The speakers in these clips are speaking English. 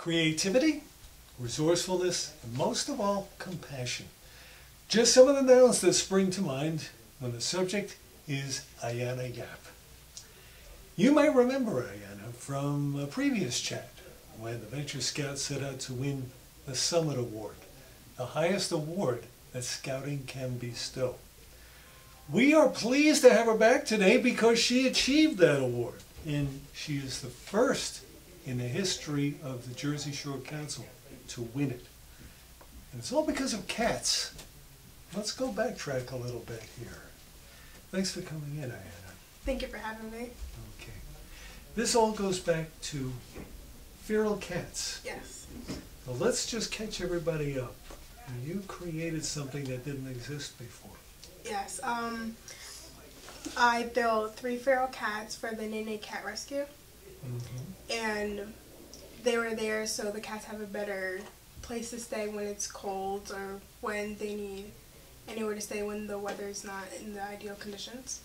creativity, resourcefulness, and most of all, compassion. Just some of the nouns that spring to mind when the subject is Ayanna Yhap. You might remember Ayanna from a previous chat when the Venture Scouts set out to win the Summit Award, the highest award that Scouting can bestow. We are pleased to have her back today because she achieved that award, and she is the first in the history of the Jersey Shore Council to win it. And it's all because of cats. Let's go backtrack a little bit here. Thanks for coming in, Ayanna. Thank you for having me. Okay. This all goes back to feral cats. Yes. Well, let's just catch everybody up. You created something that didn't exist before. Yes. I built 3 feral cats for the Nene Cat Rescue. And they were there so the cats have a better place to stay when it's cold or when they need anywhere to stay when the weather's not in the ideal conditions.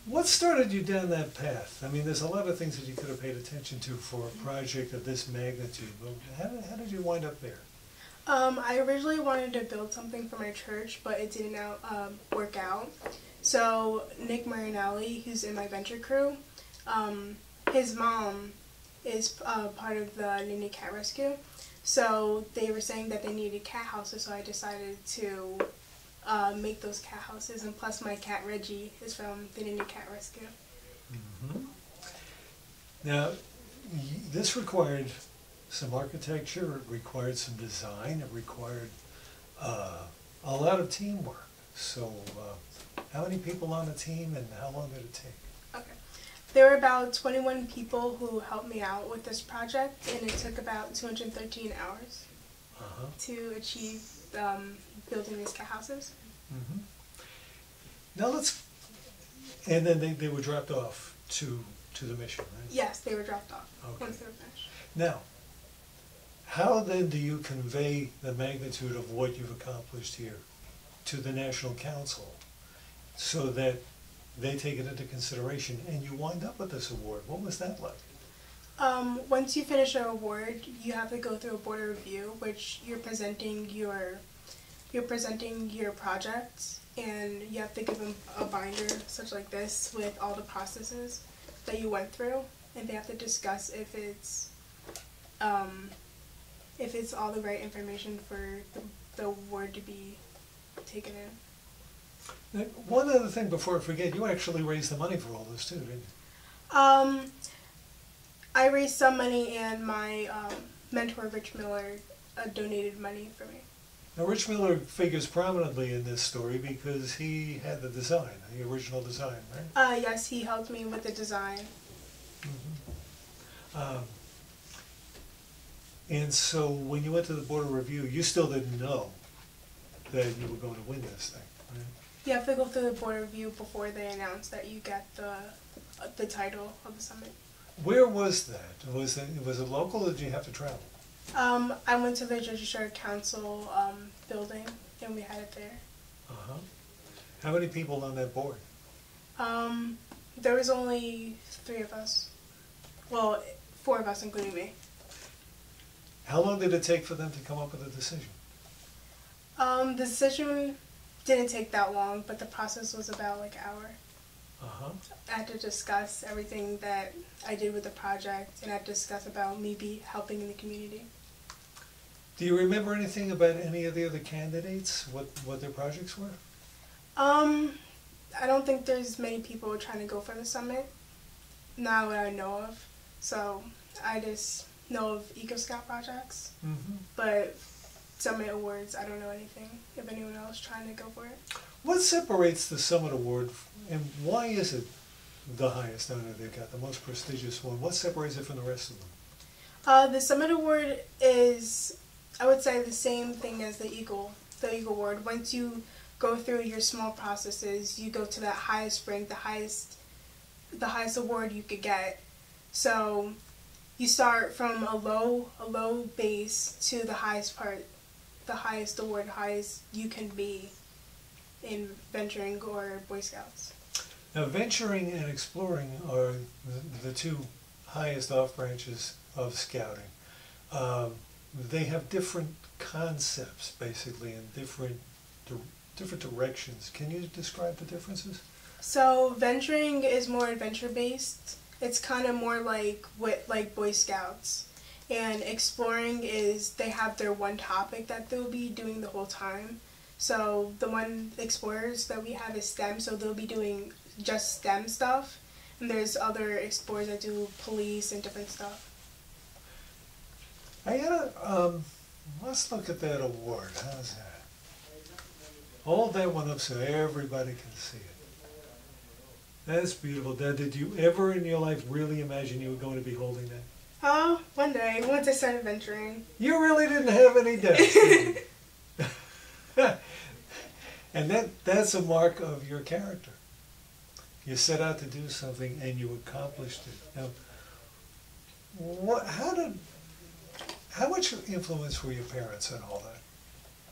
What started you down that path? I mean, there's a lot of things that you could have paid attention to for a project of this magnitude, but how did you wind up there? I originally wanted to build something for my church, but it didn't work out. So Nick Marinelli, who's in my venture crew, his mom is part of the Nene Cat Rescue. So they were saying that they needed cat houses, so I decided to make those cat houses. And plus my cat Reggie is from the Nene Cat Rescue. Now, this required some architecture, it required some design, it required a lot of teamwork. So how many people on the team and how long did it take? Okay. There were about 21 people who helped me out with this project, and it took about 213 hours to achieve building these cat houses. Now and then they were dropped off to the mission, right? Yes, they were dropped off once they were finished. Now, how then do you convey the magnitude of what you've accomplished here to the National Council so that they take it into consideration and you wind up with this award? What was that like? Once you finish an award, you have to go through a board review, which you're presenting your project, and you have to give them a binder such like this with all the processes that you went through, and they have to discuss if it's all the right information for the award to be taken in. Now, one other thing before I forget, you actually raised the money for all this too, didn't you? I raised some money, and my mentor Rich Miller donated money for me. Now, Rich Miller figures prominently in this story because he had the design, the original design, right? Yes, he helped me with the design. And so when you went to the board of review, you still didn't know that you were going to win this thing, right? You have to go through the board review before they announce that you get the title of the summit. Where was that? Was it local or did you have to travel? I went to the Jersey Shore Council building, and we had it there. How many people on that board? There was only 3 of us. Well, 4 of us, including me. How long did it take for them to come up with a decision? The decision didn't take that long, but the process was about like an hour. I had to discuss everything that I did with the project, and I had to discuss about me helping in the community. Do you remember anything about any of the other candidates, what their projects were? I don't think there's many people trying to go for the summit, not what I know of. So I just know of Eco Scout projects, but Summit Awards, I don't know anything if anyone else trying to go for it. What separates the Summit Award, and why is it the highest honor they've got, the most prestigious one? What separates it from the rest of them? The Summit Award is, I would say, the same thing as the Eagle Award. Once you go through your small processes, you go to that highest rank, the highest award you could get. So you start from a low base to the highest part, the highest award, highest you can be in venturing or Boy Scouts. Now, venturing and exploring are the 2 highest off branches of scouting. They have different concepts, basically, and different directions. Can you describe the differences? So venturing is more adventure based. It's kind of more like Boy Scouts. And exploring is they have their one topic that they'll be doing the whole time. So the one explorers that we have is STEM, so they'll be doing just STEM stuff. And there's other explorers that do police and different stuff. Ayanna, let's look at that award. How's that? Hold that one up so everybody can see it. That's beautiful. Now, did you ever in your life really imagine you were going to be holding that? Oh, one day, once I started venturing. You really didn't have any doubts, did you? And that's a mark of your character. You set out to do something and you accomplished it. Now, how much influence were your parents on all that?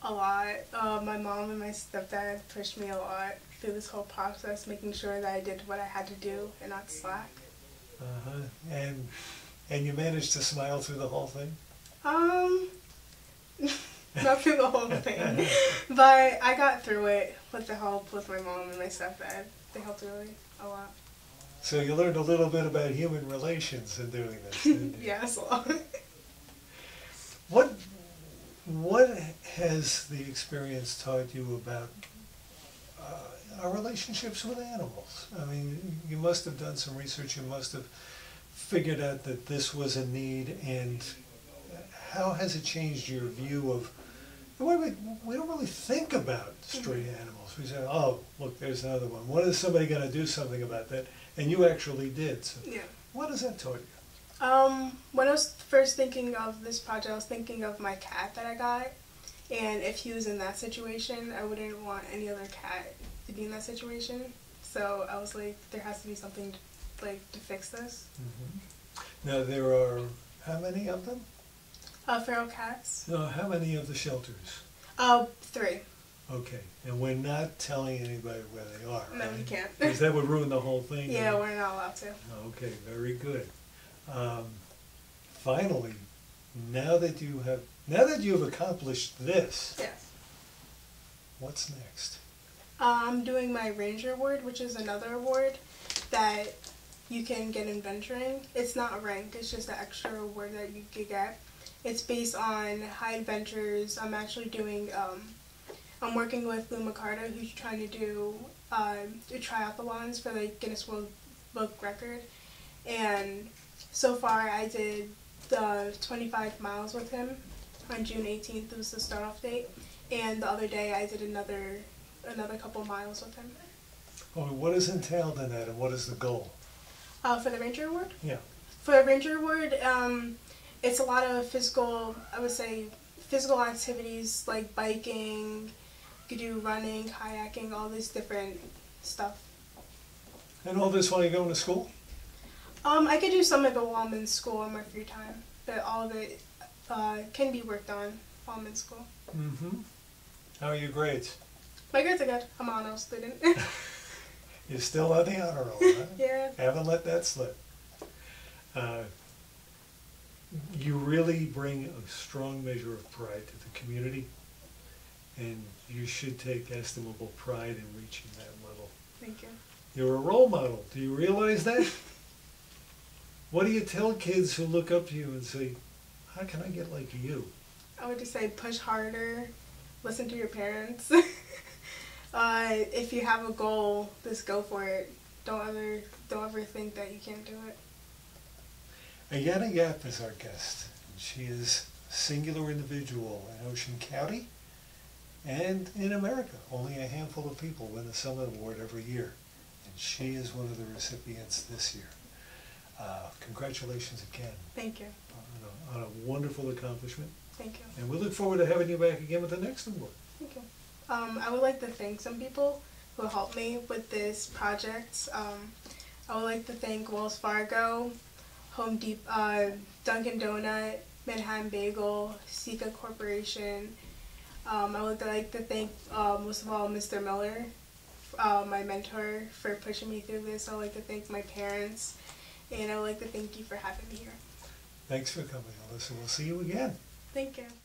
A lot. My mom and my stepdad pushed me a lot through this whole process, making sure that I did what I had to do and not slack. And you managed to smile through the whole thing? Not through the whole thing, but I got through it with the help with my mom and my stepdad. They helped really a lot. So you learned a little bit about human relations in doing this, didn't you? Yes, a lot. What has the experience taught you about our relationships with animals? I mean, you must have done some research, you must have figured out that this was a need, and how has it changed your view of, we don't really think about stray animals. We say, oh, look, there's another one. When is somebody going to do something about that? And you actually did. So Yeah. what has that taught you? When I was first thinking of this project, I was thinking of my cat that I got, and if he was in that situation, I wouldn't want any other cat to be in that situation. So I was like, there has to be something to fix this. Mm-hmm. Now there are, how many of them? Feral cats. No, how many of the shelters? 3. Okay, and we're not telling anybody where they are, No, right? we can't. Because that would ruin the whole thing. Yeah, we're not allowed to. Okay, very good. Finally, now that you have accomplished this, Yes. what's next? I'm doing my Ranger Award, which is another award that you can get in venturing. It's not a rank, it's just an extra award that you could get. It's based on high adventures. I'm actually doing, I'm working with Lou McCarter, who's trying to do triathlons for the Guinness World Book Record. And so far I did the 25 miles with him on June 18th. It was the start-off date. And the other day I did another couple miles with him. Oh, what is entailed in that, and what is the goal? For the Ranger Award? Yeah. For the Ranger Award, it's a lot of physical activities like biking, you could do running, kayaking, all this different stuff. And all this while you're going to school? I could do some of it while I'm in school in my free time, but all of it can be worked on while I'm in school. Mm-hmm. How are your grades? My grades are good. I'm an honor student. You're still on the honor roll, huh? Yeah. Haven't let that slip. You really bring a strong measure of pride to the community, and you should take estimable pride in reaching that level. Thank you. You're a role model. Do you realize that? What do you tell kids who look up to you and say, how can I get like you? I would just say push harder, listen to your parents. If you have a goal, just go for it. Don't ever think that you can't do it. Ayanna Yhap is our guest. She is a singular individual in Ocean County and in America. Only a handful of people win the Summit Award every year, and she is one of the recipients this year. Congratulations again. Thank you. On a wonderful accomplishment. Thank you. And we look forward to having you back again with the next award. Thank you. I would like to thank some people who helped me with this project. I would like to thank Wells Fargo, Home Depot, Dunkin' Donut, Manhattan Bagel, Sika Corporation. I would like to thank most of all Mr. Miller, my mentor, for pushing me through this. I would like to thank my parents, and I would like to thank you for having me here. Thanks for coming, Alyssa. We'll see you again. Thank you.